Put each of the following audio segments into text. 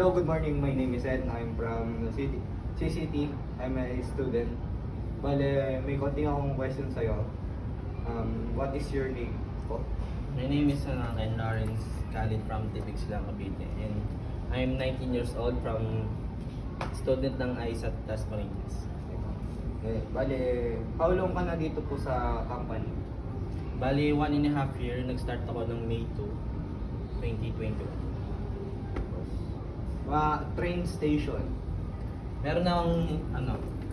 Hello, good morning. My name is Ed. I'm from CCT. I'm a student. Bale, may konting akong question sa'yo. What is your name po? My name is Ken Lawrence Khalid from Tibix Lang, Cavite, and I'm 19 years old from student ng ISAT Dasmariñas. Bale, how long ka na dito po sa company? Bali, 1.5 year, nag-start ako ng May 2, 2021. Train station. Meron akong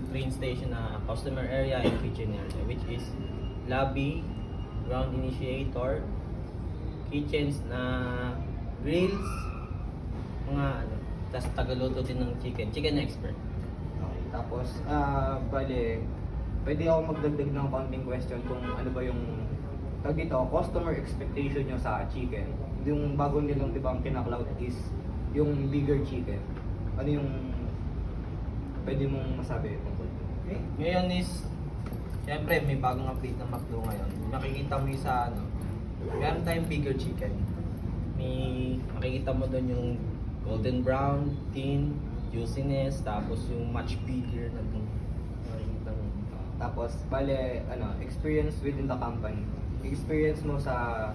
train station na customer area and kitchen area, which is lobby, ground initiator, kitchens na grills, tas tagaluto din ng chicken expert. Okay. Tapos, bale, pwede ako magdagdag ng konting question kung ano ba yung customer expectation nyo sa chicken. Yung bago nilang di ba ang kina-cloud is yung bigger chicken. Ano yung pwede mong masabi tungkol doon? Ngayon is, siyempre may bagong update ng McDo ngayon. Makikita mo yung meron tayong bigger chicken. Makikita mo doon yung golden brown, thin, juiciness, tapos yung much bigger na doon. Makikita mo. Tapos, bale, experience within the company. Experience mo sa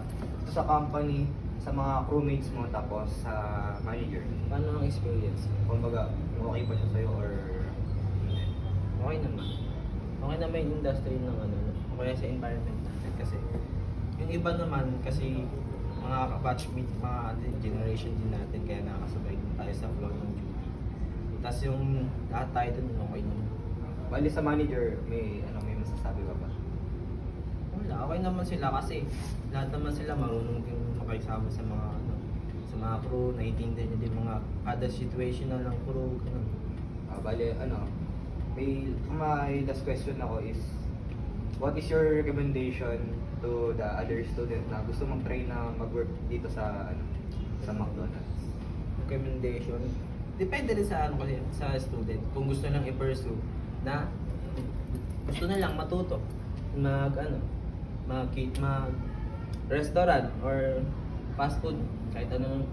company, sa mga crewmates mo, tapos sa manager. Paano ang experience? Kumbaga, okay pa siya sa'yo or hindi? Okay naman. Okay naman yung industry ng okay sa environment natin kasi yung iba naman kasi mga batchmate, mga generation din natin kaya nakakasabay din tayo sa floor ng duty. Tapos yung lahat tayo dun okay naman. Bali sa manager, may masasabi ka ba? Wala, okay naman sila kasi lahat naman sila marunong din makisama sa mga crew, naiintindihan niya din mga kada situational ng crew, ganun. Bali, may last question ako is, what is your recommendation to the other student na gusto mag-try na mag-work dito sa McDonald's? Recommendation, depende rin sa kasi sa student kung gusto lang i-pursue na gusto na lang matuto mag restaurant or fast food kahit anong